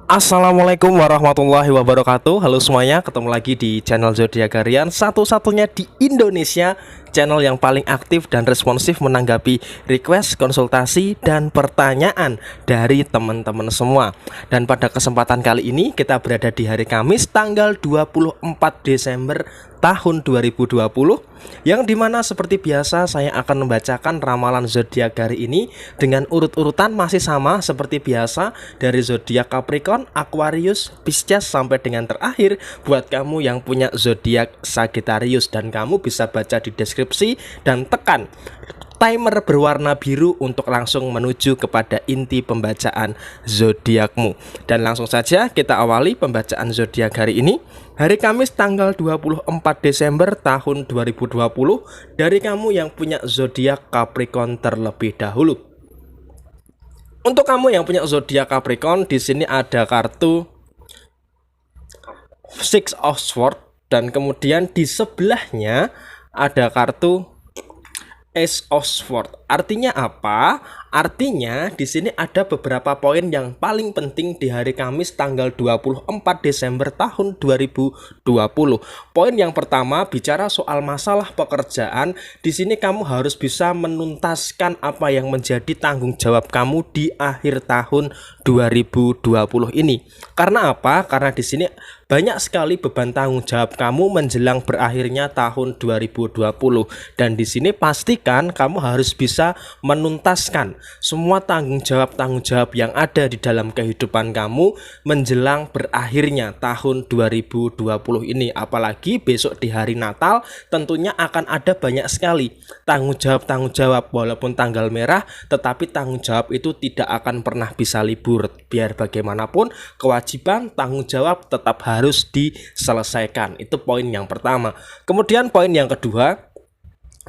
Assalamualaikum warahmatullahi wabarakatuh. Halo semuanya, ketemu lagi di channel Zodiakarian, satu-satunya di Indonesia channel yang paling aktif dan responsif menanggapi request, konsultasi, dan pertanyaan dari teman-teman semua. Dan pada kesempatan kali ini kita berada di hari Kamis tanggal 24 Desember tahun 2020, yang dimana seperti biasa saya akan membacakan ramalan zodiak hari ini dengan urut-urutan masih sama seperti biasa, dari zodiak Capricorn, Aquarius, Pisces sampai dengan terakhir buat kamu yang punya zodiak Sagittarius. Dan kamu bisa baca di deskripsi dan tekan timer berwarna biru untuk langsung menuju kepada inti pembacaan zodiakmu. Dan langsung saja kita awali pembacaan zodiak hari ini. Hari Kamis tanggal 24 Desember tahun 2020, dari kamu yang punya zodiak Capricorn terlebih dahulu. Untuk kamu yang punya zodiak Capricorn, di sini ada kartu Six of Swords dan kemudian di sebelahnya ada kartu Ace of Swords. Artinya apa? Artinya di sini ada beberapa poin yang paling penting di hari Kamis tanggal 24 Desember tahun 2020. Poin yang pertama bicara soal masalah pekerjaan. Di sini kamu harus bisa menuntaskan apa yang menjadi tanggung jawab kamu di akhir tahun 2020 ini. Karena apa? Karena di sini banyak sekali beban tanggung jawab kamu menjelang berakhirnya tahun 2020. Dan di sini pastikan kamu harus bisa menuntaskan semua tanggung jawab yang ada di dalam kehidupan kamu menjelang berakhirnya tahun 2020 ini. Apalagi besok di hari Natal tentunya akan ada banyak sekali tanggung jawab walaupun tanggal merah, tetapi tanggung jawab itu tidak akan pernah bisa libur. Biar bagaimanapun kewajiban tanggung jawab tetap harus diselesaikan. Itu poin yang pertama. Kemudian poin yang kedua,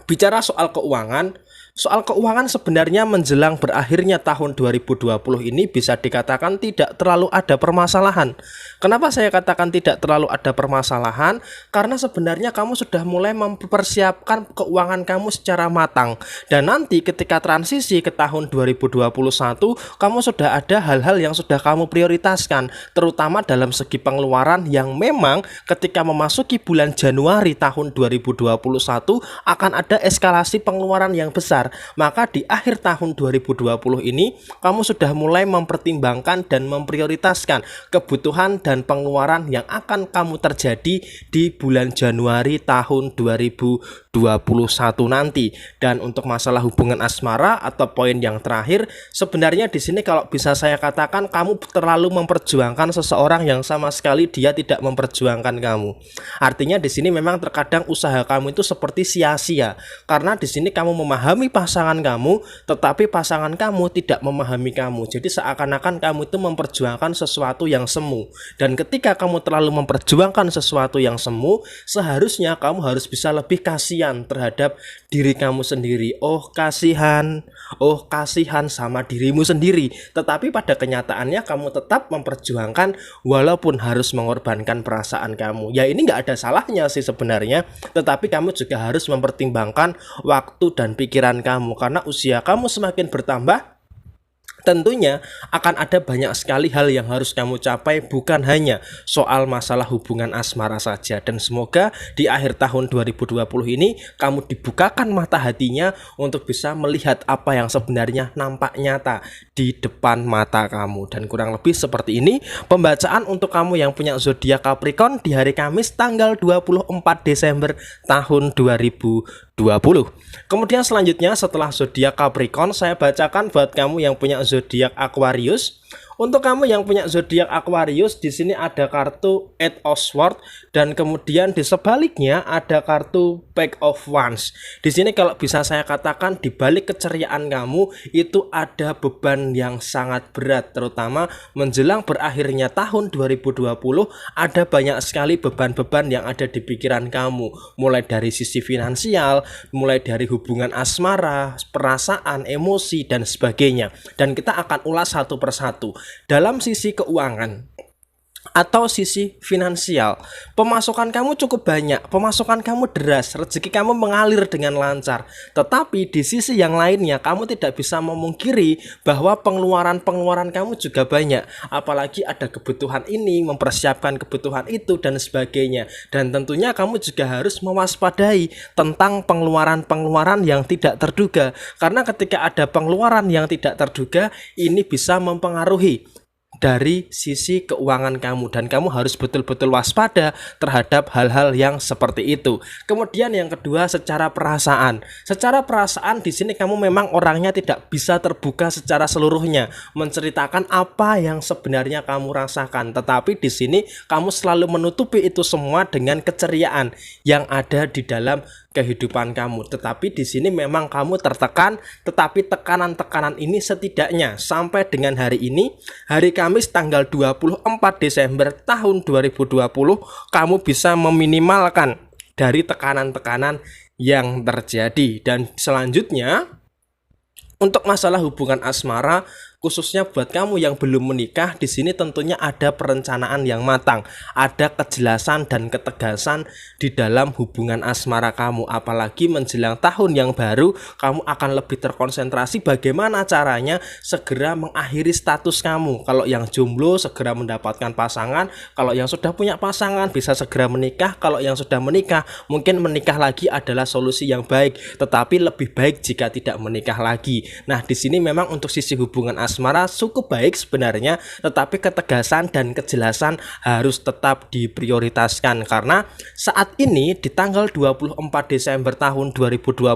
bicara soal keuangan. Soal keuangan sebenarnya menjelang berakhirnya tahun 2020 ini bisa dikatakan tidak terlalu ada permasalahan. Kenapa saya katakan tidak terlalu ada permasalahan? Karena sebenarnya kamu sudah mulai mempersiapkan keuangan kamu secara matang. Dan nanti ketika transisi ke tahun 2021, kamu sudah ada hal-hal yang sudah kamu prioritaskan, terutama dalam segi pengeluaran yang memang ketika memasuki bulan Januari tahun 2021 akan ada eskalasi pengeluaran yang besar. Maka di akhir tahun 2020 ini kamu sudah mulai mempertimbangkan dan memprioritaskan kebutuhan dan pengeluaran yang akan kamu terjadi di bulan Januari tahun 2021 nanti. Dan untuk masalah hubungan asmara atau poin yang terakhir, sebenarnya di sini kalau bisa saya katakan kamu terlalu memperjuangkan seseorang yang sama sekali dia tidak memperjuangkan kamu. Artinya di sini memang terkadang usaha kamu itu seperti sia-sia, karena di sini kamu memahami pasangan kamu, tetapi pasangan kamu tidak memahami kamu. Jadi seakan-akan kamu itu memperjuangkan sesuatu yang semu. Dan ketika kamu terlalu memperjuangkan sesuatu yang semu, seharusnya kamu harus bisa lebih kasihan terhadap diri kamu sendiri. Oh kasihan sama dirimu sendiri. Tetapi pada kenyataannya kamu tetap memperjuangkan walaupun harus mengorbankan perasaan kamu. Ya ini nggak ada salahnya sih sebenarnya, tetapi kamu juga harus mempertimbangkan waktu dan pikiran kamu, karena usia kamu semakin bertambah, tentunya akan ada banyak sekali hal yang harus kamu capai, bukan hanya soal masalah hubungan asmara saja. Dan semoga di akhir tahun 2020 ini kamu dibukakan mata hatinya untuk bisa melihat apa yang sebenarnya nampak nyata di depan mata kamu. Dan kurang lebih seperti ini pembacaan untuk kamu yang punya zodiak Capricorn di hari Kamis tanggal 24 Desember tahun 2020. Kemudian selanjutnya setelah zodiak Capricorn, saya bacakan buat kamu yang punya zodiak Aquarius. Untuk kamu yang punya zodiak Aquarius, di sini ada kartu Eight of Swords dan kemudian di sebaliknya ada kartu Page of Wands. Di sini kalau bisa saya katakan di balik keceriaan kamu itu ada beban yang sangat berat, terutama menjelang berakhirnya tahun 2020 ada banyak sekali beban-beban yang ada di pikiran kamu, mulai dari sisi finansial, mulai dari hubungan asmara, perasaan, emosi dan sebagainya. Dan kita akan ulas satu persatu. Dalam sisi keuangan, atau sisi finansial. Pemasukan kamu cukup banyak, pemasukan kamu deras, rezeki kamu mengalir dengan lancar. Tetapi di sisi yang lainnya kamu tidak bisa memungkiri bahwa pengeluaran-pengeluaran kamu juga banyak. Apalagi ada kebutuhan ini, mempersiapkan kebutuhan itu dan sebagainya. Dan tentunya kamu juga harus mewaspadai tentang pengeluaran-pengeluaran yang tidak terduga. Karena ketika ada pengeluaran yang tidak terduga, ini bisa mempengaruhi dari sisi keuangan kamu, dan kamu harus betul-betul waspada terhadap hal-hal yang seperti itu. Kemudian yang kedua, secara perasaan. Secara perasaan di sini kamu memang orangnya tidak bisa terbuka secara seluruhnya, menceritakan apa yang sebenarnya kamu rasakan. Tetapi di sini kamu selalu menutupi itu semua dengan keceriaan yang ada di dalam kehidupan kamu. Tetapi di sini memang kamu tertekan, tetapi tekanan-tekanan ini setidaknya sampai dengan hari ini, hari Kamis tanggal 24 Desember tahun 2020, kamu bisa meminimalkan dari tekanan-tekanan yang terjadi. Dan selanjutnya, untuk masalah hubungan asmara, khususnya buat kamu yang belum menikah, di sini tentunya ada perencanaan yang matang, ada kejelasan dan ketegasan di dalam hubungan asmara kamu. Apalagi menjelang tahun yang baru, kamu akan lebih terkonsentrasi bagaimana caranya segera mengakhiri status kamu. Kalau yang jomblo segera mendapatkan pasangan, kalau yang sudah punya pasangan bisa segera menikah, kalau yang sudah menikah mungkin menikah lagi adalah solusi yang baik, tetapi lebih baik jika tidak menikah lagi. Nah, di sini memang untuk sisi hubungan asmara cukup baik sebenarnya, tetapi ketegasan dan kejelasan harus tetap diprioritaskan, karena saat ini di tanggal 24 Desember tahun 2020,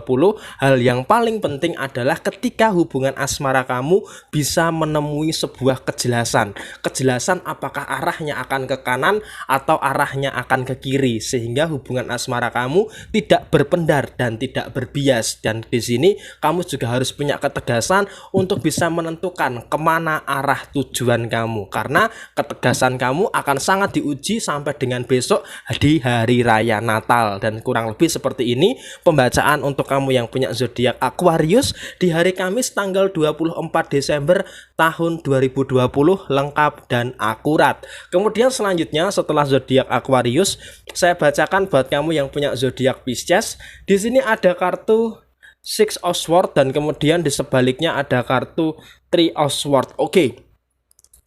hal yang paling penting adalah ketika hubungan asmara kamu bisa menemui sebuah kejelasan. Kejelasan apakah arahnya akan ke kanan atau arahnya akan ke kiri, sehingga hubungan asmara kamu tidak berpendar dan tidak berbias. Dan di sini kamu juga harus punya ketegasan untuk bisa menentukan kemana arah tujuan kamu, karena ketegasan kamu akan sangat diuji sampai dengan besok di hari raya Natal. Dan kurang lebih seperti ini pembacaan untuk kamu yang punya zodiak Aquarius di hari Kamis tanggal 24 Desember tahun 2020, lengkap dan akurat. Kemudian selanjutnya setelah zodiak Aquarius, saya bacakan buat kamu yang punya zodiak Pisces. Di sini ada kartu Six of Swords dan kemudian di sebaliknya ada kartu Three of Swords. Oke.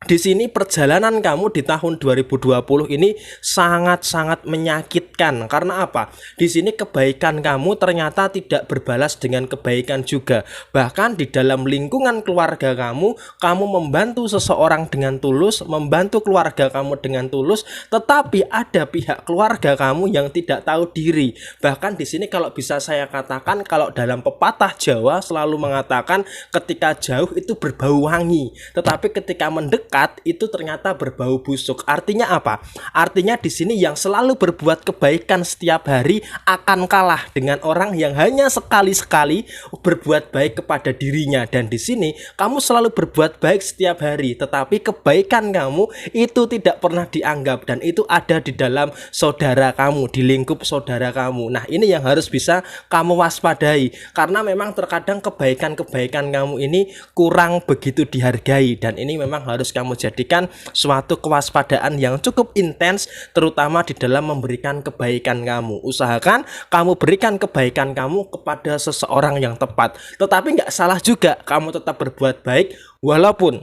Di sini perjalanan kamu di tahun 2020 ini sangat-sangat menyakitkan. Karena apa? Di sini kebaikan kamu ternyata tidak berbalas dengan kebaikan juga. Bahkan di dalam lingkungan keluarga kamu membantu seseorang dengan tulus, membantu keluarga kamu dengan tulus, tetapi ada pihak keluarga kamu yang tidak tahu diri. Bahkan di sini kalau bisa saya katakan, kalau dalam pepatah Jawa selalu mengatakan ketika jauh itu berbau wangi, tetapi ketika mendekat itu ternyata berbau busuk. Artinya apa? Artinya di sini yang selalu berbuat kebaikan setiap hari akan kalah dengan orang yang hanya sekali-sekali berbuat baik kepada dirinya. Dan di sini kamu selalu berbuat baik setiap hari, tetapi kebaikan kamu itu tidak pernah dianggap, dan itu ada di dalam saudara kamu, di lingkup saudara kamu. Nah, ini yang harus bisa kamu waspadai, karena memang terkadang kebaikan-kebaikan kamu ini kurang begitu dihargai, dan ini memang harus kamu jadikan suatu kewaspadaan yang cukup intens, terutama di dalam memberikan kebaikan kamu. Usahakan kamu berikan kebaikan kamu kepada seseorang yang tepat, tetapi nggak salah juga kamu tetap berbuat baik walaupun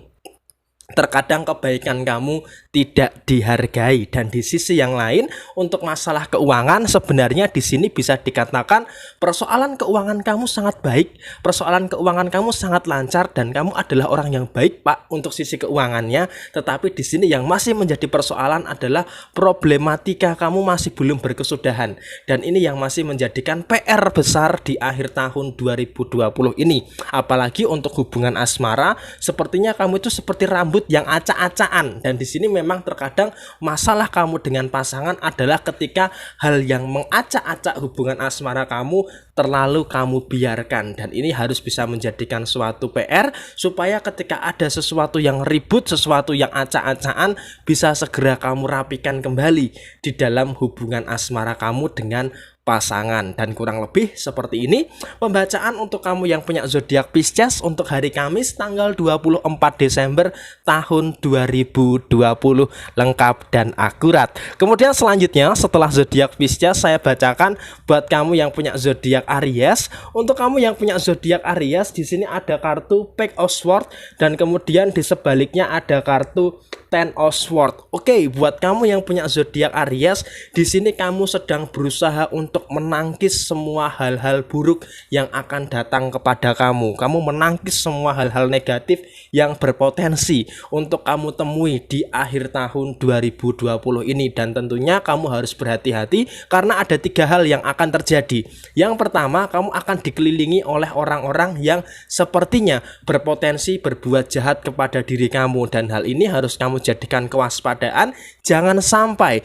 terkadang kebaikan kamu tidak dihargai. Dan di sisi yang lain, untuk masalah keuangan sebenarnya di sini bisa dikatakan persoalan keuangan kamu sangat baik, persoalan keuangan kamu sangat lancar, dan kamu adalah orang yang baik, Pak, untuk sisi keuangannya. Tetapi di sini yang masih menjadi persoalan adalah problematika kamu masih belum berkesudahan, dan ini yang masih menjadikan PR besar di akhir tahun 2020 ini. Apalagi untuk hubungan asmara, sepertinya kamu itu seperti rambut yang acak-acakan, dan di sini memang terkadang masalah kamu dengan pasangan adalah ketika hal yang mengacak-acak hubungan asmara kamu terlalu kamu biarkan. Dan ini harus bisa menjadikan suatu PR supaya ketika ada sesuatu yang ribut, sesuatu yang acak-acakan, bisa segera kamu rapikan kembali di dalam hubungan asmara kamu dengan pasangan. Dan kurang lebih seperti ini pembacaan untuk kamu yang punya zodiak Pisces untuk hari Kamis tanggal 24 Desember tahun 2020, lengkap dan akurat. Kemudian selanjutnya setelah zodiak Pisces saya bacakan buat kamu yang punya zodiak Aries. Untuk kamu yang punya zodiak Aries, di sini ada kartu Page of Swords dan kemudian di sebaliknya ada kartu Ten of Swords. Oke, buat kamu yang punya zodiak Aries, di sini kamu sedang berusaha untuk menangkis semua hal-hal buruk yang akan datang kepada kamu. Kamu menangkis semua hal-hal negatif yang berpotensi untuk kamu temui di akhir tahun 2020 ini, dan tentunya kamu harus berhati-hati karena ada 3 hal yang akan terjadi. Yang pertama, kamu akan dikelilingi oleh orang-orang yang sepertinya berpotensi berbuat jahat kepada diri kamu, dan hal ini harus kamu jadikan kewaspadaan. Jangan sampai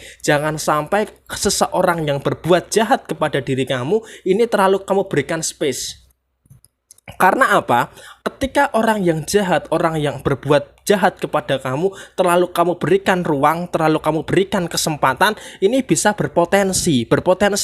seseorang yang berbuat jahat kepada diri kamu ini terlalu kamu berikan space. Karena apa? Ketika orang yang jahat, orang yang berbuat jahat kepada kamu terlalu kamu berikan ruang, terlalu kamu berikan kesempatan, ini bisa berpotensi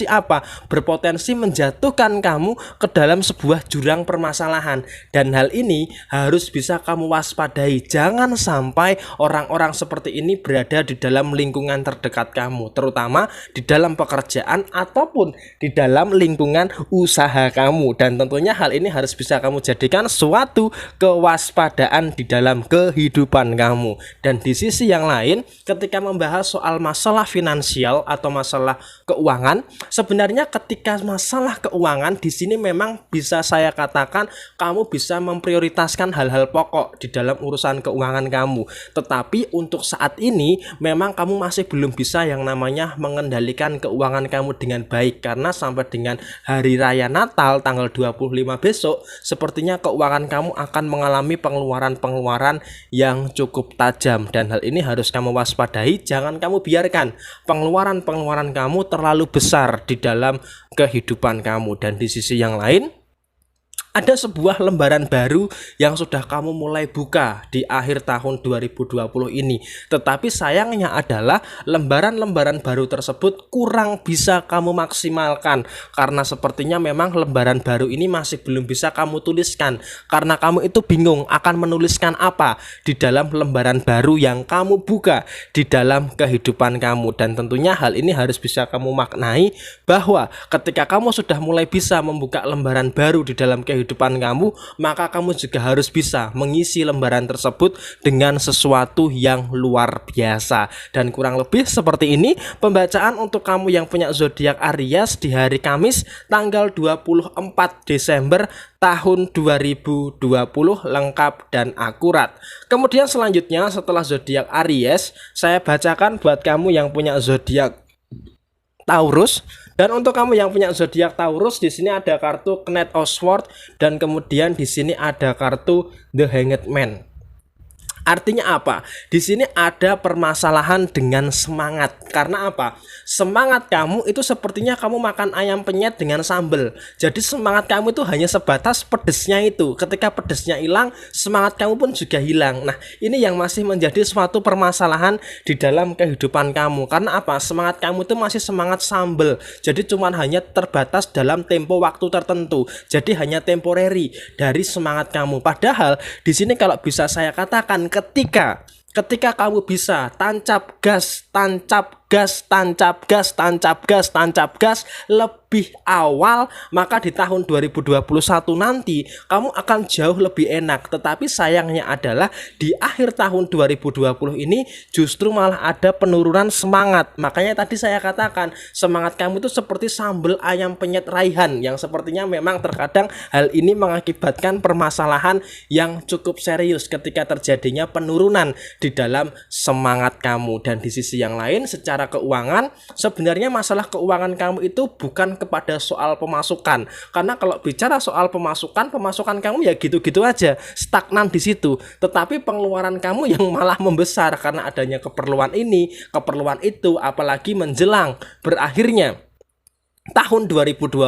apa? Berpotensi menjatuhkan kamu ke dalam sebuah jurang permasalahan, dan hal ini harus bisa kamu waspadai. Jangan sampai orang-orang seperti ini berada di dalam lingkungan terdekat kamu, terutama di dalam pekerjaan ataupun di dalam lingkungan usaha kamu, dan tentunya hal ini harus bisa kamu jadikan suatu kewaspadaan di dalam kehidupan kamu. Dan di sisi yang lain, ketika membahas soal masalah finansial atau masalah keuangan, sebenarnya ketika masalah keuangan di sini memang bisa saya katakan kamu bisa memprioritaskan hal-hal pokok di dalam urusan keuangan kamu. Tetapi untuk saat ini memang kamu masih belum bisa yang namanya mengendalikan keuangan kamu dengan baik, karena sampai dengan hari raya Natal tanggal 25 besok sepertinya keuangan kamu akan mengalami pengeluaran-pengeluaran yang cukup tajam, dan hal ini harus kamu waspadai. Jangan kamu biarkan pengeluaran-pengeluaran kamu terlalu besar di dalam kehidupan kamu. Dan di sisi yang lain, ada sebuah lembaran baru yang sudah kamu mulai buka di akhir tahun 2020 ini. Tetapi sayangnya adalah lembaran-lembaran baru tersebut kurang bisa kamu maksimalkan, karena sepertinya memang lembaran baru ini masih belum bisa kamu tuliskan, karena kamu itu bingung akan menuliskan apa di dalam lembaran baru yang kamu buka di dalam kehidupan kamu. Dan tentunya hal ini harus bisa kamu maknai bahwa ketika kamu sudah mulai bisa membuka lembaran baru di dalam kehidupan kamu, maka kamu juga harus bisa mengisi lembaran tersebut dengan sesuatu yang luar biasa. Dan kurang lebih seperti ini pembacaan untuk kamu yang punya zodiak Aries di hari Kamis tanggal 24 Desember tahun 2020, lengkap dan akurat. Kemudian selanjutnya setelah zodiak Aries, saya bacakan buat kamu yang punya zodiak Taurus. Dan untuk kamu yang punya zodiak Taurus, di sini ada kartu Knight of Swords dan kemudian di sini ada kartu The Hanged Man. Artinya apa? Di sini ada permasalahan dengan semangat. Karena apa? Semangat kamu itu sepertinya kamu makan ayam penyet dengan sambal. Jadi semangat kamu itu hanya sebatas pedesnya itu. Ketika pedesnya hilang, semangat kamu pun juga hilang. Nah, ini yang masih menjadi suatu permasalahan di dalam kehidupan kamu. Karena apa? Semangat kamu itu masih semangat sambal. Jadi cuman hanya terbatas dalam tempo waktu tertentu. Jadi hanya temporary dari semangat kamu. Padahal di sini kalau bisa saya katakan, ketika kamu bisa tancap gas lebih awal, maka di tahun 2021 nanti kamu akan jauh lebih enak. Tetapi sayangnya adalah di akhir tahun 2020 ini justru malah ada penurunan semangat. Makanya tadi saya katakan semangat kamu itu seperti sambal ayam penyet raihan, yang sepertinya memang terkadang hal ini mengakibatkan permasalahan yang cukup serius ketika terjadinya penurunan di dalam semangat kamu. Dan di sisi yang lain, secara keuangan, sebenarnya masalah keuangan kamu itu bukan kepada soal pemasukan. Karena kalau bicara soal pemasukan kamu ya gitu-gitu aja, stagnan di situ. Tetapi pengeluaran kamu yang malah membesar karena adanya keperluan ini, keperluan itu, apalagi menjelang berakhirnya tahun 2020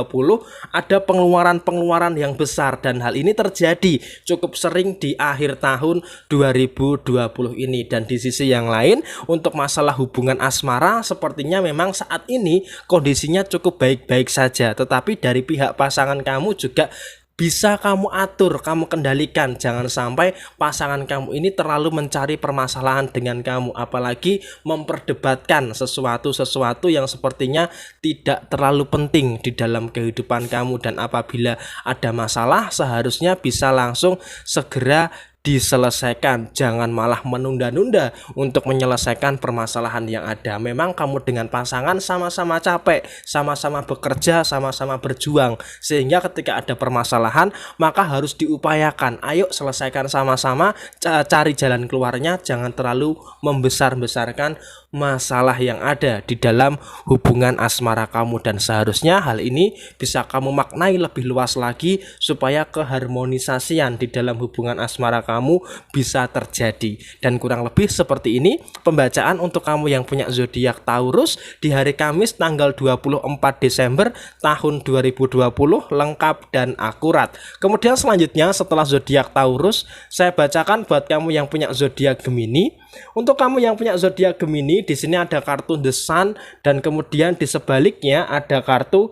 ada pengeluaran-pengeluaran yang besar, dan hal ini terjadi cukup sering di akhir tahun 2020 ini. Dan di sisi yang lain, untuk masalah hubungan asmara sepertinya memang saat ini kondisinya cukup baik-baik saja, tetapi dari pihak pasangan kamu juga bisa kamu atur, kamu kendalikan. Jangan sampai pasangan kamu ini terlalu mencari permasalahan dengan kamu, apalagi memperdebatkan sesuatu yang sepertinya tidak terlalu penting di dalam kehidupan kamu. Dan apabila ada masalah, seharusnya bisa langsung segera diselesaikan, jangan malah menunda-nunda untuk menyelesaikan permasalahan yang ada. Memang kamu dengan pasangan sama-sama capek, sama-sama bekerja, sama-sama berjuang, sehingga ketika ada permasalahan maka harus diupayakan. Ayo selesaikan sama-sama, cari jalan keluarnya, jangan terlalu membesar-besarkan masalah yang ada di dalam hubungan asmara kamu. Dan seharusnya hal ini bisa kamu maknai lebih luas lagi supaya keharmonisasian di dalam hubungan asmara kamu bisa terjadi. Dan kurang lebih seperti ini pembacaan untuk kamu yang punya zodiak Taurus di hari Kamis tanggal 24 Desember tahun 2020, lengkap dan akurat. Kemudian selanjutnya setelah zodiak Taurus, saya bacakan buat kamu yang punya zodiak Gemini. Untuk kamu yang punya zodiak Gemini, di sini ada kartu The Sun, dan kemudian di sebaliknya ada kartu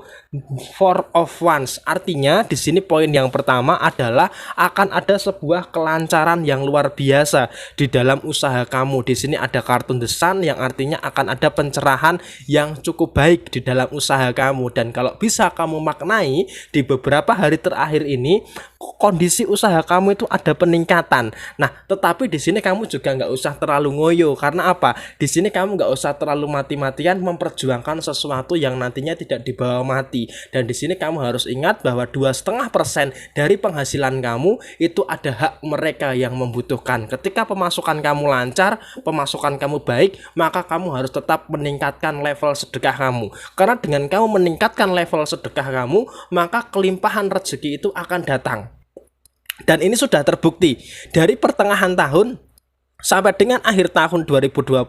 Four of Wands. Artinya di sini poin yang pertama adalah akan ada sebuah kelancaran yang luar biasa di dalam usaha kamu. Di sini ada kartu The Sun yang artinya akan ada pencerahan yang cukup baik di dalam usaha kamu. Dan kalau bisa kamu maknai di beberapa hari terakhir ini, kondisi usaha kamu itu ada peningkatan. Nah, tetapi di sini kamu juga nggak usah terlalu ngoyo. Karena apa? Di sini kamu nggak usah terlalu mati-matian memperjuangkan sesuatu yang nantinya tidak dibawa mati. Dan di sini kamu harus ingat bahwa 2,5% dari penghasilan kamu itu ada hak mereka yang membutuhkan. Ketika pemasukan kamu lancar, pemasukan kamu baik, maka kamu harus tetap meningkatkan level sedekah kamu. Karena dengan kamu meningkatkan level sedekah kamu, maka kelimpahan rezeki itu akan datang. Dan ini sudah terbukti dari pertengahan tahun sampai dengan akhir tahun 2020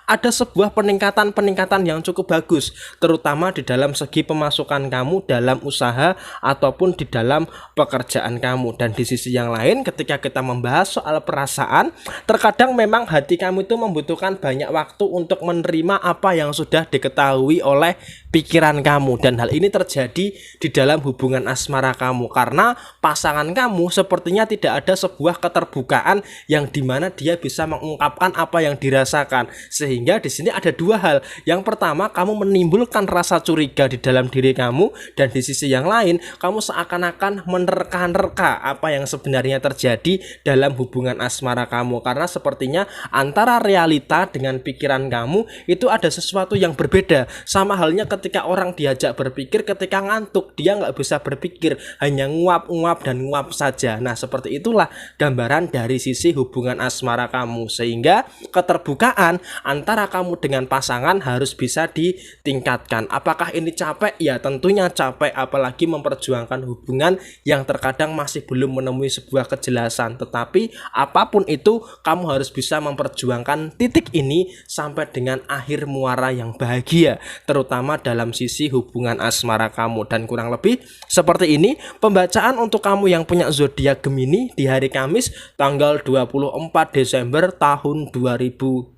ada sebuah peningkatan yang cukup bagus, terutama di dalam segi pemasukan kamu dalam usaha ataupun di dalam pekerjaan kamu. Dan di sisi yang lain, ketika kita membahas soal perasaan, terkadang memang hati kamu itu membutuhkan banyak waktu untuk menerima apa yang sudah diketahui oleh pikiran kamu. Dan hal ini terjadi di dalam hubungan asmara kamu karena pasangan kamu sepertinya tidak ada sebuah keterbukaan yang dimana dia bisa mengungkapkan apa yang dirasakan. Sehingga di sini ada dua hal. Yang pertama, kamu menimbulkan rasa curiga di dalam diri kamu, dan di sisi yang lain kamu seakan-akan menerka-nerka apa yang sebenarnya terjadi dalam hubungan asmara kamu, karena sepertinya antara realita dengan pikiran kamu itu ada sesuatu yang berbeda. Sama halnya ketika orang diajak berpikir, ketika ngantuk dia nggak bisa berpikir, hanya nguap-nguap dan nguap saja. Nah, seperti itulah gambaran dari sisi hubungan asmara kamu, sehingga keterbukaan antara kamu dengan pasangan harus bisa ditingkatkan. Apakah ini capek? Ya tentunya capek, apalagi memperjuangkan hubungan yang terkadang masih belum menemui sebuah kejelasan. Tetapi apapun itu, kamu harus bisa memperjuangkan titik ini sampai dengan akhir muara yang bahagia, terutama dalam sisi hubungan asmara kamu. Dan kurang lebih seperti ini pembacaan untuk kamu yang punya zodiak Gemini di hari Kamis tanggal 24 Desember tahun 2020,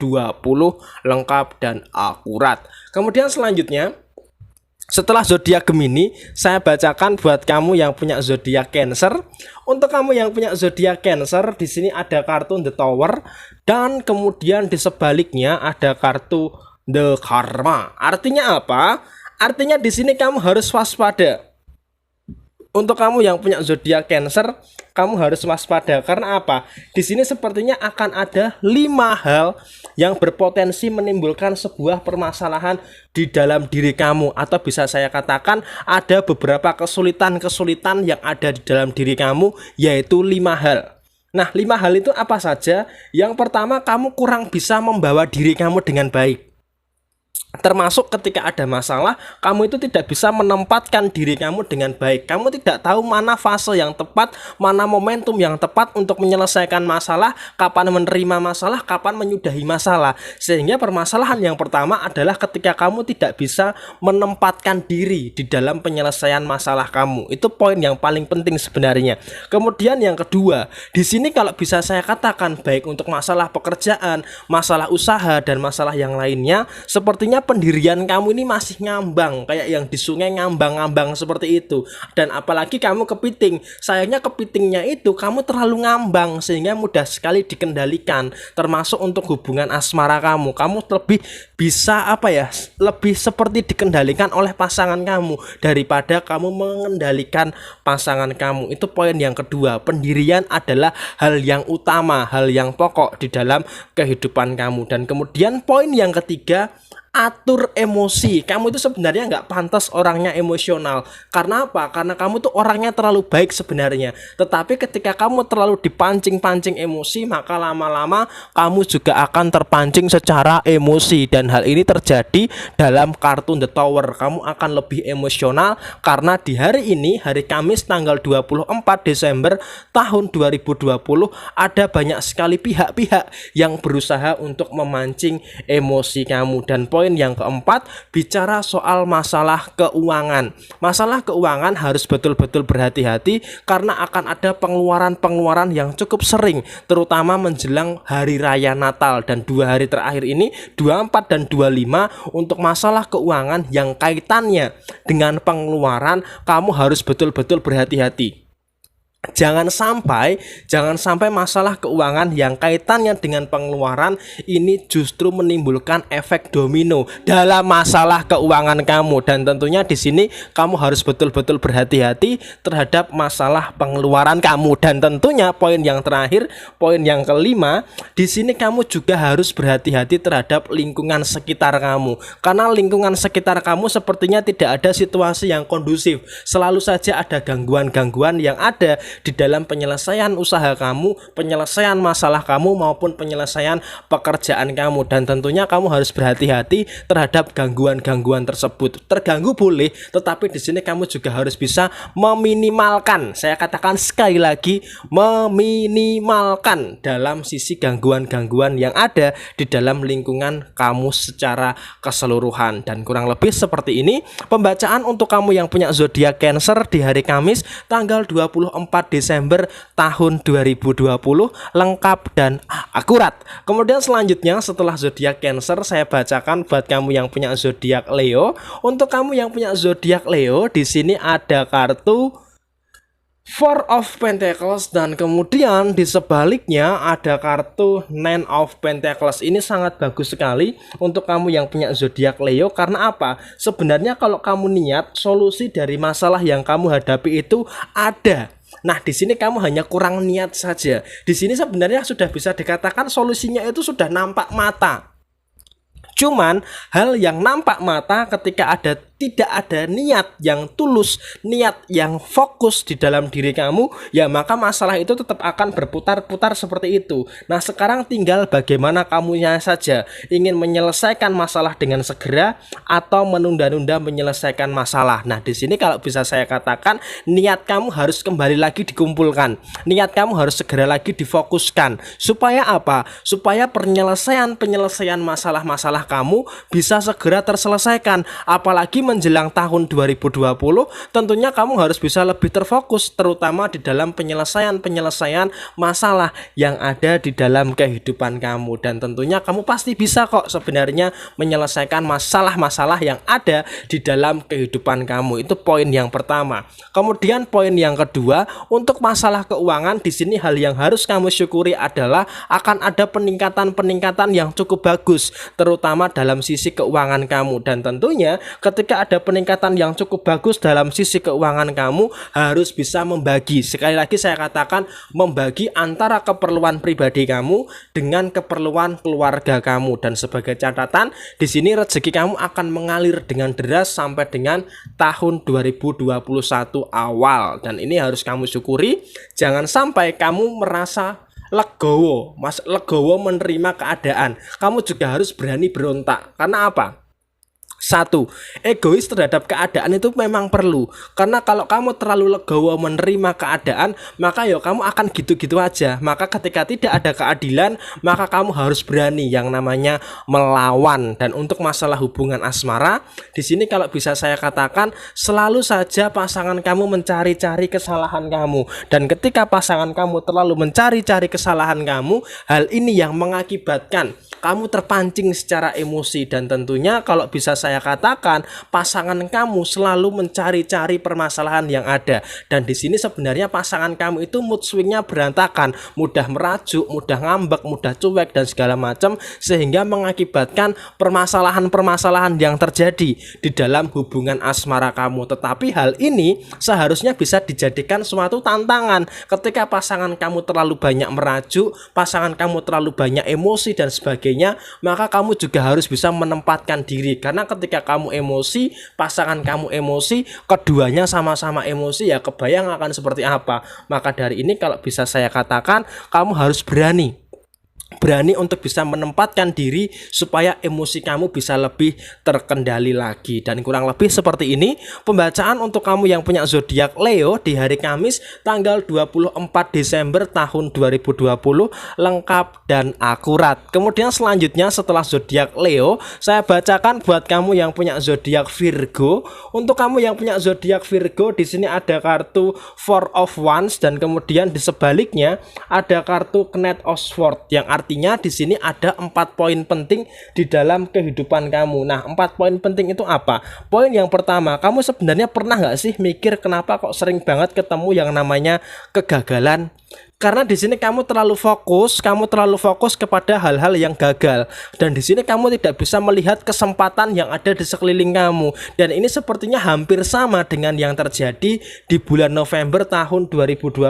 lengkap dan akurat. Kemudian selanjutnya, setelah zodiak Gemini, saya bacakan buat kamu yang punya zodiak Cancer. Untuk kamu yang punya zodiak Cancer, di sini ada kartu The Tower, dan kemudian di sebaliknya ada kartu The Karma. Artinya apa? Artinya di sini kamu harus waspada. Untuk kamu yang punya zodiak Cancer, kamu harus waspada. Karena apa? Di sini sepertinya akan ada 5 hal yang berpotensi menimbulkan sebuah permasalahan di dalam diri kamu, atau bisa saya katakan ada beberapa kesulitan-kesulitan yang ada di dalam diri kamu, yaitu 5 hal. Nah, 5 hal itu apa saja? Yang pertama, kamu kurang bisa membawa diri kamu dengan baik. Termasuk ketika ada masalah, kamu itu tidak bisa menempatkan diri kamu dengan baik. Kamu tidak tahu mana fase yang tepat, mana momentum yang tepat untuk menyelesaikan masalah, kapan menerima masalah, kapan menyudahi masalah. Sehingga permasalahan yang pertama adalah ketika kamu tidak bisa menempatkan diri di dalam penyelesaian masalah kamu. Itu poin yang paling penting sebenarnya. Kemudian yang kedua, di sini kalau bisa saya katakan baik untuk masalah pekerjaan, masalah usaha, dan masalah yang lainnya, sepertinya pendirian kamu ini masih ngambang, kayak yang di sungai ngambang-ngambang seperti itu. Dan apalagi kamu kepiting, sayangnya kepitingnya itu kamu terlalu ngambang sehingga mudah sekali dikendalikan. Termasuk untuk hubungan asmara kamu lebih bisa lebih seperti dikendalikan oleh pasangan kamu daripada kamu mengendalikan pasangan kamu. Itu poin yang kedua. Pendirian adalah hal yang utama, hal yang pokok di dalam kehidupan kamu. Dan kemudian poin yang ketiga, atur emosi. Kamu itu sebenarnya nggak pantas orangnya emosional. Karena apa? Karena kamu tuh orangnya terlalu baik sebenarnya. Tetapi ketika kamu terlalu dipancing-pancing emosi, maka lama-lama kamu juga akan terpancing secara emosi. Dan hal ini terjadi dalam kartu The Tower. Kamu akan lebih emosional karena di hari ini, hari Kamis tanggal 24 Desember tahun 2020, ada banyak sekali pihak-pihak yang berusaha untuk memancing emosi kamu. Dan poin yang keempat, bicara soal masalah keuangan. Masalah keuangan harus betul-betul berhati-hati karena akan ada pengeluaran-pengeluaran yang cukup sering, terutama menjelang hari raya Natal dan 2 hari terakhir ini, 24 dan 25, untuk masalah keuangan yang kaitannya dengan pengeluaran. Kamu harus betul-betul berhati-hati. Jangan sampai masalah keuangan yang kaitannya dengan pengeluaran ini justru menimbulkan efek domino dalam masalah keuangan kamu. Dan tentunya di sini kamu harus betul-betul berhati-hati terhadap masalah pengeluaran kamu. Dan tentunya poin yang terakhir, poin yang kelima, di sini kamu juga harus berhati-hati terhadap lingkungan sekitar kamu. Karena lingkungan sekitar kamu sepertinya tidak ada situasi yang kondusif. Selalu saja ada gangguan-gangguan yang ada di dalam penyelesaian usaha kamu, penyelesaian masalah kamu, maupun penyelesaian pekerjaan kamu. Dan tentunya kamu harus berhati-hati terhadap gangguan-gangguan tersebut. Terganggu boleh, tetapi di sini kamu juga harus bisa meminimalkan. Saya katakan sekali lagi, meminimalkan dalam sisi gangguan-gangguan yang ada di dalam lingkungan kamu secara keseluruhan. Dan kurang lebih seperti ini pembacaan untuk kamu yang punya zodiak Cancer di hari Kamis tanggal 24 Desember tahun 2020, lengkap dan akurat. Kemudian selanjutnya setelah zodiak Cancer, saya bacakan buat kamu yang punya zodiak Leo. Untuk kamu yang punya zodiak Leo, di sini ada kartu Four of Pentacles, dan kemudian di sebaliknya ada kartu Nine of Pentacles. Ini sangat bagus sekali untuk kamu yang punya zodiak Leo. Karena apa? Sebenarnya kalau kamu niat, solusi dari masalah yang kamu hadapi itu ada. Nah, di sini kamu hanya kurang niat saja. Di sini sebenarnya sudah bisa dikatakan solusinya itu sudah nampak mata. Cuman hal yang nampak mata ketika tidak ada niat yang tulus, niat yang fokus di dalam diri kamu, ya maka masalah itu tetap akan berputar-putar seperti itu. Nah, sekarang tinggal bagaimana kamunya saja, ingin menyelesaikan masalah dengan segera atau menunda-nunda menyelesaikan masalah. Nah, di sini kalau bisa saya katakan, niat kamu harus kembali lagi dikumpulkan. Niat kamu harus segera lagi difokuskan. Supaya apa? Supaya penyelesaian masalah-masalah kamu bisa segera terselesaikan. Apalagi menjelang tahun 2020, tentunya kamu harus bisa lebih terfokus, terutama di dalam penyelesaian masalah yang ada di dalam kehidupan kamu. Dan tentunya kamu pasti bisa kok sebenarnya menyelesaikan masalah-masalah yang ada di dalam kehidupan kamu. Itu poin yang pertama. Kemudian poin yang kedua, untuk masalah keuangan, di sini hal yang harus kamu syukuri adalah akan ada peningkatan yang cukup bagus, terutama dalam sisi keuangan kamu. Dan tentunya ketika ada peningkatan yang cukup bagus dalam sisi keuangan kamu, harus bisa membagi. Sekali lagi saya katakan, membagi antara keperluan pribadi kamu dengan keperluan keluarga kamu. Dan sebagai catatan, di sini rezeki kamu akan mengalir dengan deras sampai dengan tahun 2021 awal. Dan ini harus kamu syukuri. Jangan sampai kamu merasa legowo menerima keadaan. Kamu juga harus berani berontak. Karena apa? Satu, egois terhadap keadaan itu memang perlu. Karena kalau kamu terlalu legowo menerima keadaan, maka ya kamu akan gitu-gitu aja. Maka ketika tidak ada keadilan, maka kamu harus berani yang namanya melawan. Dan untuk masalah hubungan asmara, di sini kalau bisa saya katakan, selalu saja pasangan kamu mencari-cari kesalahan kamu. Dan ketika pasangan kamu terlalu mencari-cari kesalahan kamu, hal ini yang mengakibatkan kamu terpancing secara emosi. Dan tentunya kalau bisa saya katakan, pasangan kamu selalu mencari-cari permasalahan yang ada. Dan di sini sebenarnya pasangan kamu itu mood swingnya berantakan, mudah merajuk, mudah ngambek, mudah cuek dan segala macam, sehingga mengakibatkan permasalahan-permasalahan yang terjadi di dalam hubungan asmara kamu. Tetapi hal ini seharusnya bisa dijadikan suatu tantangan. Ketika pasangan kamu terlalu banyak merajuk, pasangan kamu terlalu banyak emosi dan sebagainya, maka kamu juga harus bisa menempatkan diri. Karena ketika kamu emosi, pasangan kamu emosi, keduanya sama-sama emosi, ya kebayang akan seperti apa. Maka dari ini kalau bisa saya katakan, kamu harus berani untuk bisa menempatkan diri supaya emosi kamu bisa lebih terkendali lagi. Dan kurang lebih seperti ini pembacaan untuk kamu yang punya zodiak Leo di hari Kamis tanggal 24 Desember tahun 2020, lengkap dan akurat. Kemudian selanjutnya setelah zodiak Leo, saya bacakan buat kamu yang punya zodiak Virgo. Untuk kamu yang punya zodiak Virgo, di sini ada kartu Four of Wands dan kemudian di sebaliknya ada kartu Knight of Swords, yang artinya di sini ada 4 poin penting di dalam kehidupan kamu. Nah, 4 poin penting itu apa? Poin yang pertama, kamu sebenarnya pernah nggak sih mikir kenapa kok sering banget ketemu yang namanya kegagalan? Karena di sini kamu terlalu fokus kepada hal-hal yang gagal, dan di sini kamu tidak bisa melihat kesempatan yang ada di sekeliling kamu. Dan ini sepertinya hampir sama dengan yang terjadi di bulan November tahun 2020.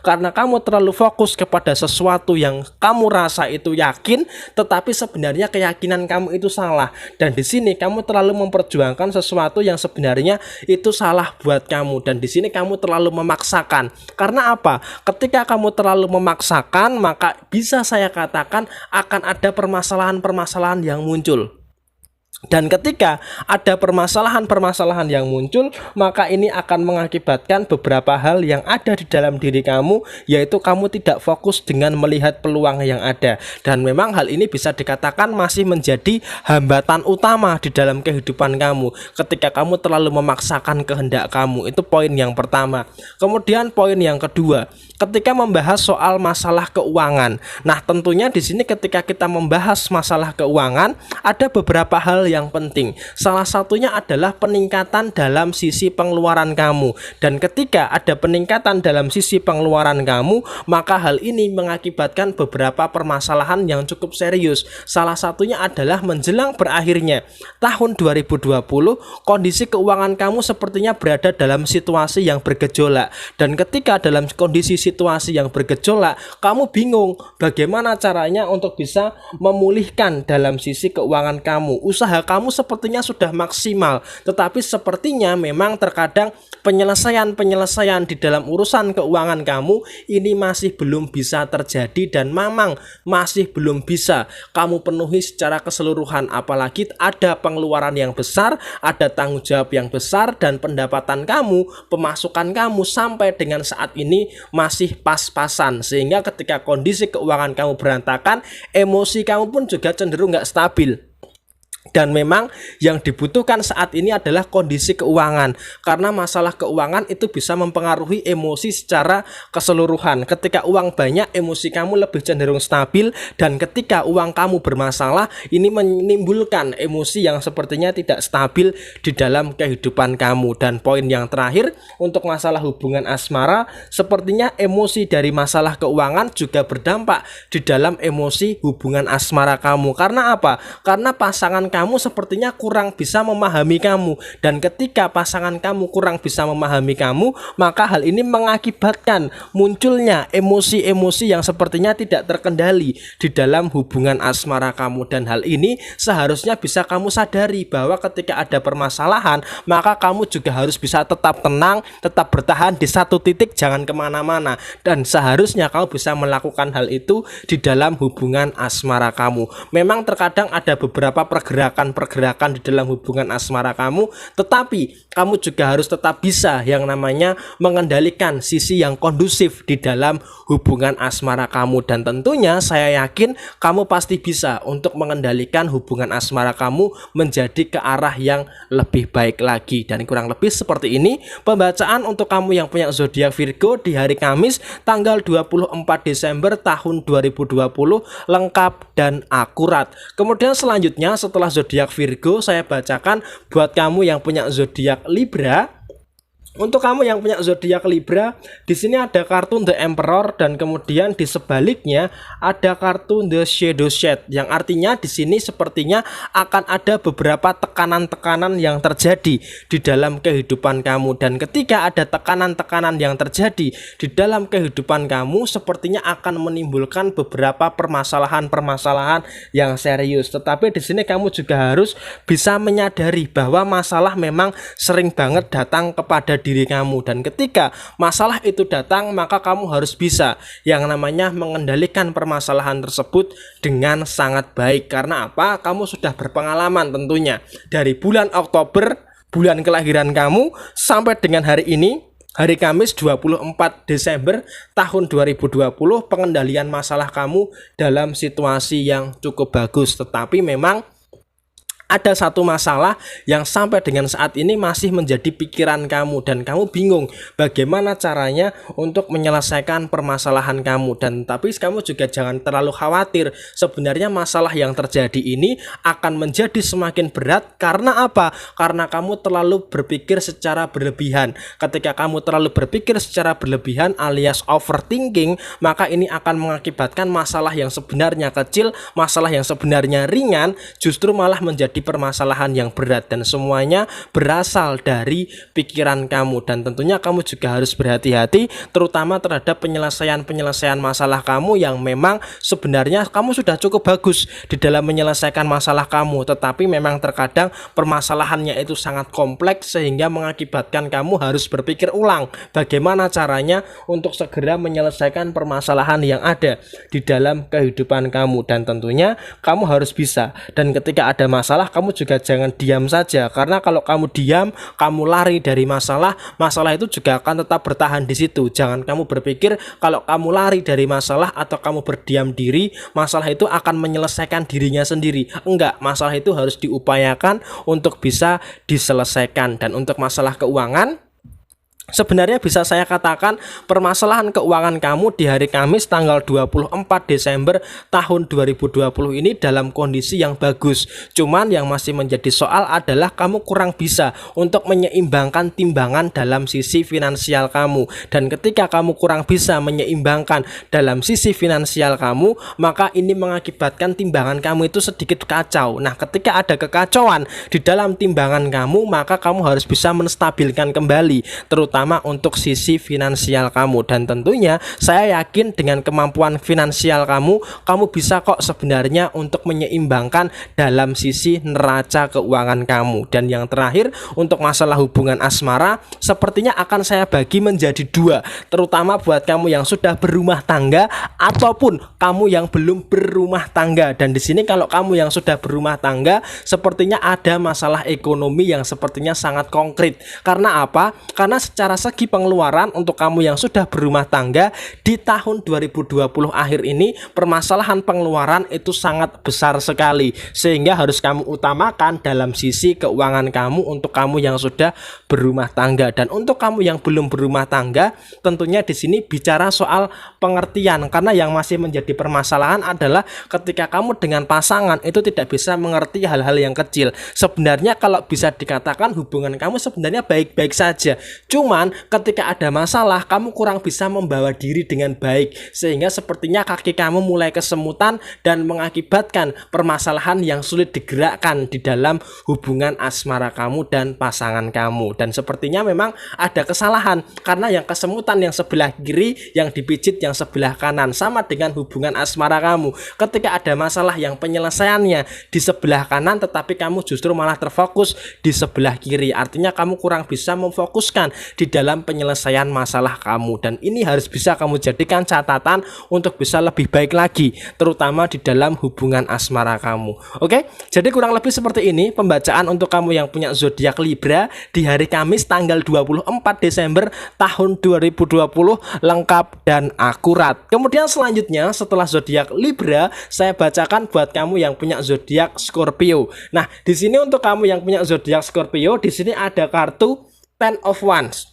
Karena kamu terlalu fokus kepada sesuatu yang kamu rasa itu yakin, tetapi sebenarnya keyakinan kamu itu salah. Dan di sini kamu terlalu memperjuangkan sesuatu yang sebenarnya itu salah buat kamu. Dan di sini kamu terlalu memaksakan. Karena apa? Ketika kamu terlalu memaksakan, maka bisa saya katakan akan ada permasalahan-permasalahan yang muncul. Dan ketika ada permasalahan-permasalahan yang muncul, maka ini akan mengakibatkan beberapa hal yang ada di dalam diri kamu, yaitu kamu tidak fokus dengan melihat peluang yang ada. Dan memang hal ini bisa dikatakan masih menjadi hambatan utama di dalam kehidupan kamu ketika kamu terlalu memaksakan kehendak kamu. Itu poin yang pertama. Kemudian poin yang kedua, ketika membahas soal masalah keuangan. Nah, tentunya di sini ketika kita membahas masalah keuangan, ada beberapa hal yang penting. Salah satunya adalah peningkatan dalam sisi pengeluaran kamu. Dan ketika ada peningkatan dalam sisi pengeluaran kamu, maka hal ini mengakibatkan beberapa permasalahan yang cukup serius. Salah satunya adalah menjelang berakhirnya tahun 2020, kondisi keuangan kamu sepertinya berada dalam situasi yang bergejolak. Dan ketika dalam kondisi situasi yang bergejolak, kamu bingung bagaimana caranya untuk bisa memulihkan dalam sisi keuangan kamu. Usaha kamu sepertinya sudah maksimal, tetapi sepertinya memang terkadang penyelesaian di dalam urusan keuangan kamu ini masih belum bisa terjadi, dan memang masih belum bisa kamu penuhi secara keseluruhan. Apalagi ada pengeluaran yang besar, ada tanggung jawab yang besar, dan pendapatan kamu, pemasukan kamu sampai dengan saat ini masih pas-pasan, sehingga ketika kondisi keuangan kamu berantakan, emosi kamu pun juga cenderung nggak stabil. Dan memang yang dibutuhkan saat ini adalah kondisi keuangan, karena masalah keuangan itu bisa mempengaruhi emosi secara keseluruhan. Ketika uang banyak, emosi kamu lebih cenderung stabil, dan ketika uang kamu bermasalah, ini menimbulkan emosi yang sepertinya tidak stabil di dalam kehidupan kamu. Dan poin yang terakhir untuk masalah hubungan asmara, sepertinya emosi dari masalah keuangan juga berdampak di dalam emosi hubungan asmara kamu. Karena apa? Karena pasangan kamu sepertinya kurang bisa memahami kamu, dan ketika pasangan kamu kurang bisa memahami kamu, maka hal ini mengakibatkan munculnya emosi-emosi yang sepertinya tidak terkendali di dalam hubungan asmara kamu. Dan hal ini seharusnya bisa kamu sadari bahwa ketika ada permasalahan, maka kamu juga harus bisa tetap tenang, tetap bertahan di satu titik, jangan kemana-mana. Dan seharusnya kamu bisa melakukan hal itu di dalam hubungan asmara kamu. Memang terkadang ada beberapa pergerakan pergerakan-pergerakan di dalam hubungan asmara kamu, tetapi kamu juga harus tetap bisa yang namanya mengendalikan sisi yang kondusif di dalam hubungan asmara kamu. Dan tentunya saya yakin kamu pasti bisa untuk mengendalikan hubungan asmara kamu menjadi ke arah yang lebih baik lagi. Dan kurang lebih seperti ini pembacaan untuk kamu yang punya zodiak Virgo di hari Kamis tanggal 24 Desember tahun 2020, lengkap dan akurat. Kemudian selanjutnya setelah zodiak Virgo saya bacakan buat kamu yang punya zodiak Libra. Untuk kamu yang punya zodiak Libra, di sini ada kartu The Emperor dan kemudian di sebaliknya ada kartu The Shadow Shade, yang artinya di sini sepertinya akan ada beberapa tekanan-tekanan yang terjadi di dalam kehidupan kamu. Dan ketika ada tekanan-tekanan yang terjadi di dalam kehidupan kamu, sepertinya akan menimbulkan beberapa permasalahan-permasalahan yang serius. Tetapi di sini kamu juga harus bisa menyadari bahwa masalah memang sering banget datang kepada diri kamu, dan ketika masalah itu datang maka kamu harus bisa yang namanya mengendalikan permasalahan tersebut dengan sangat baik. Karena apa? Kamu sudah berpengalaman tentunya dari bulan Oktober, bulan kelahiran kamu, sampai dengan hari ini, hari Kamis 24 Desember tahun 2020, pengendalian masalah kamu dalam situasi yang cukup bagus. Tetapi memang ada satu masalah yang sampai dengan saat ini masih menjadi pikiran kamu dan kamu bingung bagaimana caranya untuk menyelesaikan permasalahan kamu. Dan tapi kamu juga jangan terlalu khawatir, sebenarnya masalah yang terjadi ini akan menjadi semakin berat. Karena apa? Karena kamu terlalu berpikir secara berlebihan. Ketika kamu terlalu berpikir secara berlebihan alias overthinking, maka ini akan mengakibatkan masalah yang sebenarnya kecil, masalah yang sebenarnya ringan, justru malah menjadi permasalahan yang berat, dan semuanya berasal dari pikiran kamu. Dan tentunya kamu juga harus berhati-hati terutama terhadap penyelesaian masalah kamu yang memang sebenarnya kamu sudah cukup bagus di dalam menyelesaikan masalah kamu, tetapi memang terkadang permasalahannya itu sangat kompleks sehingga mengakibatkan kamu harus berpikir ulang bagaimana caranya untuk segera menyelesaikan permasalahan yang ada di dalam kehidupan kamu. Dan tentunya kamu harus bisa, dan ketika ada masalah kamu juga jangan diam saja, karena kalau kamu diam, kamu lari dari masalah, masalah itu juga akan tetap bertahan di situ. Jangan kamu berpikir kalau kamu lari dari masalah atau kamu berdiam diri, masalah itu akan menyelesaikan dirinya sendiri. Enggak, masalah itu harus diupayakan untuk bisa diselesaikan. Dan untuk masalah keuangan, sebenarnya bisa saya katakan permasalahan keuangan kamu di hari Kamis tanggal 24 Desember tahun 2020 ini dalam kondisi yang bagus. Cuman yang masih menjadi soal adalah kamu kurang bisa untuk menyeimbangkan timbangan dalam sisi finansial kamu. Dan ketika kamu kurang bisa menyeimbangkan dalam sisi finansial kamu, maka ini mengakibatkan timbangan kamu itu sedikit kacau. Nah, ketika ada kekacauan di dalam timbangan kamu, maka kamu harus bisa menstabilkan kembali, terutama untuk sisi finansial kamu. Dan tentunya saya yakin dengan kemampuan finansial kamu bisa kok sebenarnya untuk menyeimbangkan dalam sisi neraca keuangan kamu. Dan yang terakhir, untuk masalah hubungan asmara sepertinya akan saya bagi menjadi dua, terutama buat kamu yang sudah berumah tangga ataupun kamu yang belum berumah tangga. Dan di sini kalau kamu yang sudah berumah tangga, sepertinya ada masalah ekonomi yang sepertinya sangat konkret. Karena apa? Karena secara segi pengeluaran untuk kamu yang sudah berumah tangga di tahun 2020 akhir ini, permasalahan pengeluaran itu sangat besar sekali, sehingga harus kamu utamakan dalam sisi keuangan kamu untuk kamu yang sudah berumah tangga. Dan untuk kamu yang belum berumah tangga, tentunya di sini bicara soal pengertian, karena yang masih menjadi permasalahan adalah ketika kamu dengan pasangan itu tidak bisa mengerti hal-hal yang kecil. Sebenarnya kalau bisa dikatakan hubungan kamu sebenarnya baik-baik saja, cuman ketika ada masalah kamu kurang bisa membawa diri dengan baik, sehingga sepertinya kaki kamu mulai kesemutan dan mengakibatkan permasalahan yang sulit digerakkan di dalam hubungan asmara kamu dan pasangan kamu. Dan sepertinya memang ada kesalahan, karena yang kesemutan yang sebelah kiri, yang dipijit yang sebelah kanan. Sama dengan hubungan asmara kamu, ketika ada masalah yang penyelesaiannya di sebelah kanan tetapi kamu justru malah terfokus di sebelah kiri, artinya kamu kurang bisa memfokuskan di dalam penyelesaian masalah kamu, dan ini harus bisa kamu jadikan catatan untuk bisa lebih baik lagi, terutama di dalam hubungan asmara kamu. Oke, jadi kurang lebih seperti ini pembacaan untuk kamu yang punya zodiak Libra di hari Kamis tanggal 24 Desember tahun 2020, lengkap dan akurat. Kemudian selanjutnya setelah zodiak Libra, saya bacakan buat kamu yang punya zodiak Scorpio. Nah, di sini untuk kamu yang punya zodiak Scorpio, di sini ada kartu Ten of Wands.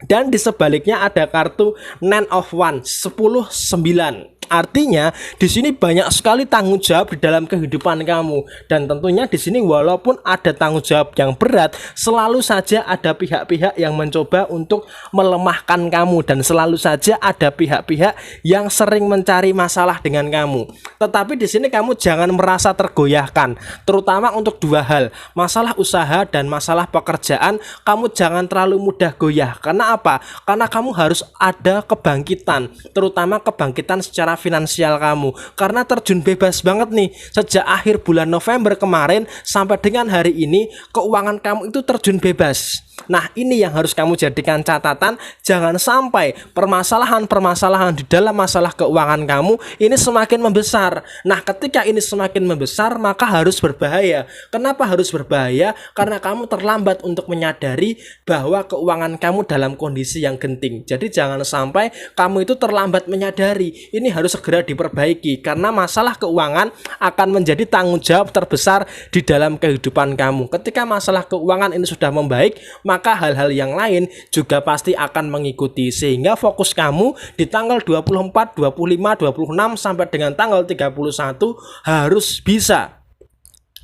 Dan di sebaliknya ada kartu Nine of Wands, 10-9. Artinya di sini banyak sekali tanggung jawab di dalam kehidupan kamu, dan tentunya di sini walaupun ada tanggung jawab yang berat, selalu saja ada pihak-pihak yang mencoba untuk melemahkan kamu, dan selalu saja ada pihak-pihak yang sering mencari masalah dengan kamu. Tetapi di sini kamu jangan merasa tergoyahkan, terutama untuk dua hal, masalah usaha dan masalah pekerjaan. Kamu jangan terlalu mudah goyah. Karena apa? Karena kamu harus ada kebangkitan, terutama kebangkitan secara finansial kamu, karena terjun bebas banget nih sejak akhir bulan November kemarin sampai dengan hari ini. Keuangan kamu itu terjun bebas. Nah, ini yang harus kamu jadikan catatan. Jangan sampai permasalahan-permasalahan di dalam masalah keuangan kamu ini semakin membesar. Nah, ketika ini semakin membesar, maka harus berbahaya. Kenapa harus berbahaya? Karena kamu terlambat untuk menyadari bahwa keuangan kamu dalam kondisi yang genting. Jadi jangan sampai kamu itu terlambat menyadari. Ini harus segera diperbaiki, karena masalah keuangan akan menjadi tanggung jawab terbesar di dalam kehidupan kamu. Ketika masalah keuangan ini sudah membaik, maka hal-hal yang lain juga pasti akan mengikuti, sehingga fokus kamu di tanggal 24, 25, 26 sampai dengan tanggal 31 harus bisa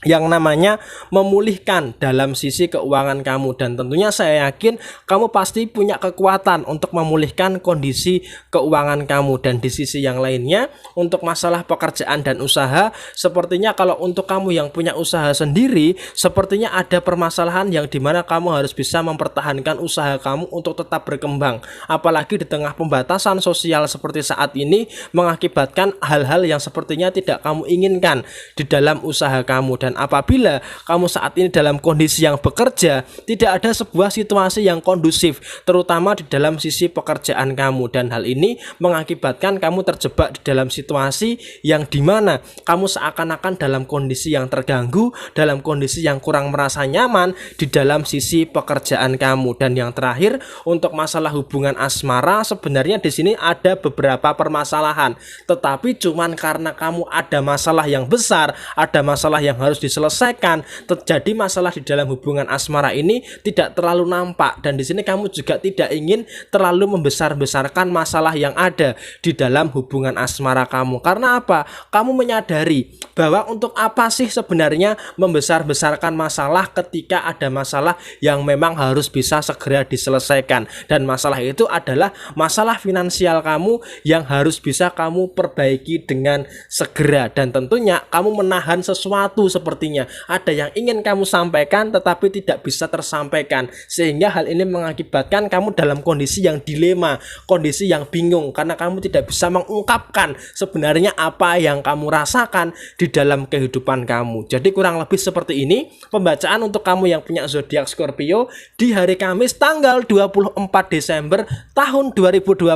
yang namanya memulihkan dalam sisi keuangan kamu. Dan tentunya saya yakin kamu pasti punya kekuatan untuk memulihkan kondisi keuangan kamu. Dan di sisi yang lainnya, untuk masalah pekerjaan dan usaha, sepertinya kalau untuk kamu yang punya usaha sendiri, sepertinya ada permasalahan yang dimana kamu harus bisa mempertahankan usaha kamu untuk tetap berkembang. Apalagi di tengah pembatasan sosial seperti saat ini, mengakibatkan hal-hal yang sepertinya tidak kamu inginkan di dalam usaha kamu. Dan apabila kamu saat ini dalam kondisi yang bekerja, tidak ada sebuah situasi yang kondusif, terutama di dalam sisi pekerjaan kamu, dan hal ini mengakibatkan kamu terjebak di dalam situasi yang dimana kamu seakan-akan dalam kondisi yang terganggu, dalam kondisi yang kurang merasa nyaman di dalam sisi pekerjaan kamu. Dan yang terakhir, untuk masalah hubungan asmara, sebenarnya di sini ada beberapa permasalahan, tetapi cuman karena kamu ada masalah yang besar, ada masalah yang harus diselesaikan, terjadi masalah di dalam hubungan asmara ini tidak terlalu nampak. Dan di sini kamu juga tidak ingin terlalu membesar-besarkan masalah yang ada di dalam hubungan asmara kamu. Karena apa? Kamu menyadari bahwa untuk apa sih sebenarnya membesar-besarkan masalah ketika ada masalah yang memang harus bisa segera diselesaikan. Dan masalah itu adalah masalah finansial kamu yang harus bisa kamu perbaiki dengan segera. Dan tentunya kamu menahan sesuatu, sepertinya ada yang ingin kamu sampaikan tetapi tidak bisa tersampaikan, sehingga hal ini mengakibatkan kamu dalam kondisi yang dilema, kondisi yang bingung, karena kamu tidak bisa mengungkapkan sebenarnya apa yang kamu rasakan di dalam kehidupan kamu. Jadi kurang lebih seperti ini pembacaan untuk kamu yang punya zodiak Scorpio di hari Kamis tanggal 24 Desember tahun 2020,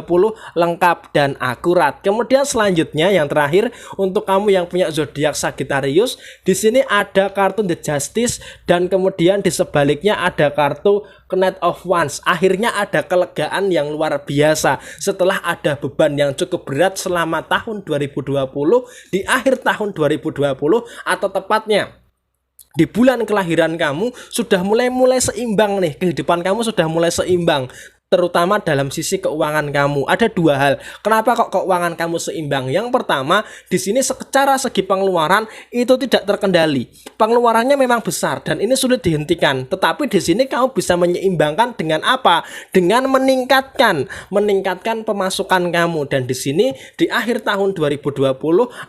lengkap dan akurat. Kemudian selanjutnya yang terakhir untuk kamu yang punya zodiak Sagittarius, di sini ada kartu The Justice, dan kemudian di sebaliknya ada kartu Knight of Wands. Akhirnya ada kelegaan yang luar biasa setelah ada beban yang cukup berat selama tahun 2020. Di akhir tahun 2020, atau tepatnya di bulan kelahiran kamu, sudah mulai seimbang nih, kehidupan kamu sudah mulai seimbang, terutama dalam sisi keuangan kamu. Ada dua hal kenapa kok keuangan kamu seimbang. Yang pertama, di sini secara segi pengeluaran itu tidak terkendali. Pengeluarannya memang besar dan ini sulit dihentikan, tetapi di sini kamu bisa menyeimbangkan dengan apa? Dengan meningkatkan pemasukan kamu. Dan di sini di akhir tahun 2020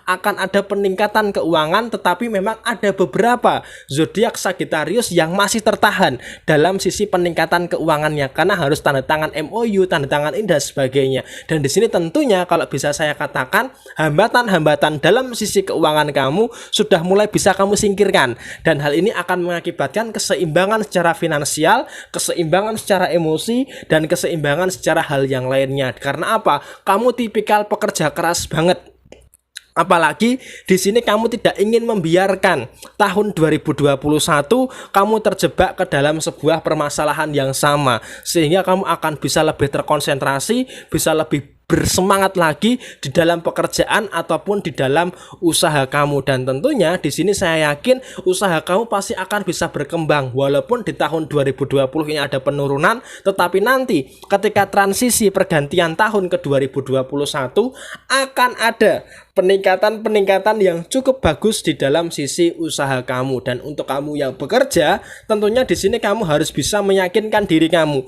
akan ada peningkatan keuangan, tetapi memang ada beberapa zodiak Sagittarius yang masih tertahan dalam sisi peningkatan keuangannya, karena harus tanda tangan MOU, tanda tangan ini dan sebagainya. Dan di sini tentunya kalau bisa saya katakan hambatan-hambatan dalam sisi keuangan kamu sudah mulai bisa kamu singkirkan, dan hal ini akan mengakibatkan keseimbangan secara finansial, keseimbangan secara emosi, dan keseimbangan secara hal yang lainnya. Karena apa? Kamu tipikal pekerja keras banget. Apalagi di sini kamu tidak ingin membiarkan tahun 2021 kamu terjebak ke dalam sebuah permasalahan yang sama, sehingga kamu akan bisa lebih terkonsentrasi, bisa lebih bersemangat lagi di dalam pekerjaan ataupun di dalam usaha kamu. Dan tentunya di sini saya yakin usaha kamu pasti akan bisa berkembang, walaupun di tahun 2020 ini ada penurunan, tetapi nanti ketika transisi pergantian tahun ke 2021 akan ada peningkatan yang cukup bagus di dalam sisi usaha kamu. Dan untuk kamu yang bekerja, tentunya di sini kamu harus bisa meyakinkan diri kamu.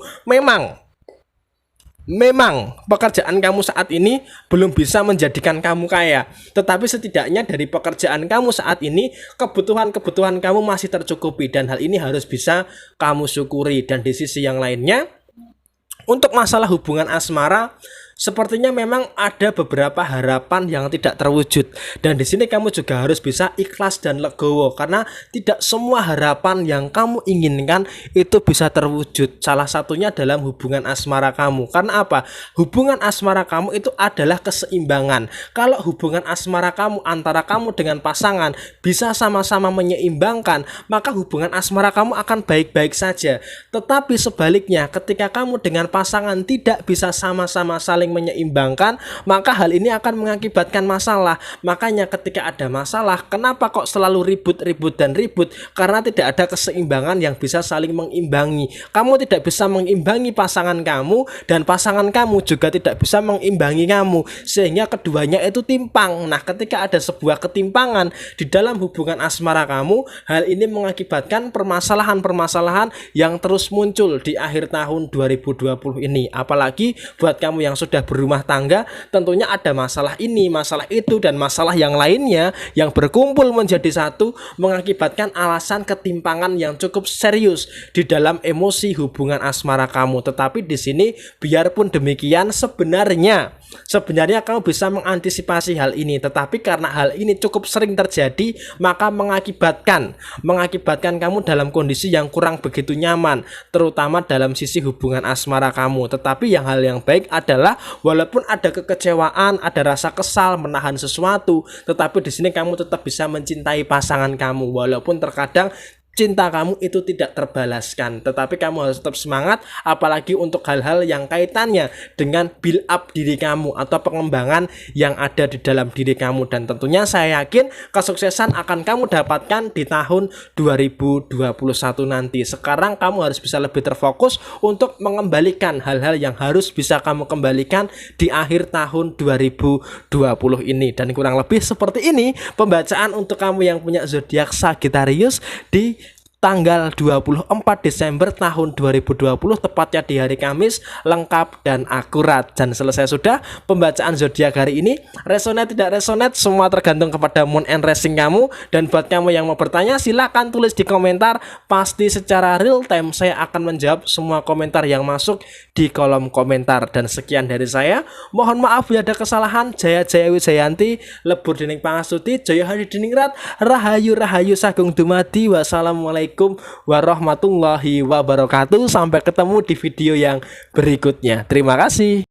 Memang pekerjaan kamu saat ini belum bisa menjadikan kamu kaya, tetapi setidaknya dari pekerjaan kamu saat ini kebutuhan-kebutuhan kamu masih tercukupi, dan hal ini harus bisa kamu syukuri. Dan di sisi yang lainnya, untuk masalah hubungan asmara, sepertinya memang ada beberapa harapan yang tidak terwujud, dan di sini kamu juga harus bisa ikhlas dan legowo, karena tidak semua harapan yang kamu inginkan itu bisa terwujud. Salah satunya dalam hubungan asmara kamu. Karena apa? Hubungan asmara kamu itu adalah keseimbangan. Kalau hubungan asmara kamu antara kamu dengan pasangan bisa sama-sama menyeimbangkan, maka hubungan asmara kamu akan baik-baik saja. Tetapi sebaliknya, ketika kamu dengan pasangan tidak bisa sama-sama saling menyeimbangkan, maka hal ini akan mengakibatkan masalah. Makanya ketika ada masalah, kenapa kok selalu ribut dan ribut? Karena tidak ada keseimbangan yang bisa saling mengimbangi. Kamu tidak bisa mengimbangi pasangan kamu, dan pasangan kamu juga tidak bisa mengimbangi kamu, sehingga keduanya itu timpang. Nah, ketika ada sebuah ketimpangan di dalam hubungan asmara kamu, hal ini mengakibatkan permasalahan-permasalahan yang terus muncul di akhir tahun 2020 ini. Apalagi buat kamu yang sudah berumah tangga, tentunya ada masalah ini, masalah itu, dan masalah yang lainnya yang berkumpul menjadi satu, mengakibatkan alasan ketimpangan yang cukup serius di dalam emosi hubungan asmara kamu. Tetapi di sini biarpun demikian, sebenarnya kamu bisa mengantisipasi hal ini, tetapi karena hal ini cukup sering terjadi, maka mengakibatkan kamu dalam kondisi yang kurang begitu nyaman, terutama dalam sisi hubungan asmara kamu. Tetapi hal yang baik adalah walaupun ada kekecewaan, ada rasa kesal, menahan sesuatu, tetapi di sini kamu tetap bisa mencintai pasangan kamu, walaupun terkadang cinta kamu itu tidak terbalaskan, tetapi kamu harus tetap semangat, apalagi untuk hal-hal yang kaitannya dengan build up diri kamu atau pengembangan yang ada di dalam diri kamu. Dan tentunya saya yakin kesuksesan akan kamu dapatkan di tahun 2021 nanti. Sekarang kamu harus bisa lebih terfokus untuk mengembalikan hal-hal yang harus bisa kamu kembalikan di akhir tahun 2020 ini. Dan kurang lebih seperti ini pembacaan untuk kamu yang punya zodiak Sagittarius di tanggal 24 Desember tahun 2020, tepatnya di hari Kamis, lengkap dan akurat. Dan selesai sudah pembacaan zodiak hari ini. Resonate tidak resonate semua tergantung kepada moon and rising kamu. Dan buat kamu yang mau bertanya, silahkan tulis di komentar. Pasti secara real time saya akan menjawab semua komentar yang masuk di kolom komentar. Dan sekian dari saya, mohon maaf bila ada kesalahan. Jaya Jaya Wijayanti, lebur dening pangastuti, Jaya Hadi diningrat, Rahayu Rahayu Sagung Dumadi. Wassalamualaikum warahmatullahi wabarakatuh. Sampai ketemu di video yang berikutnya. Terima kasih.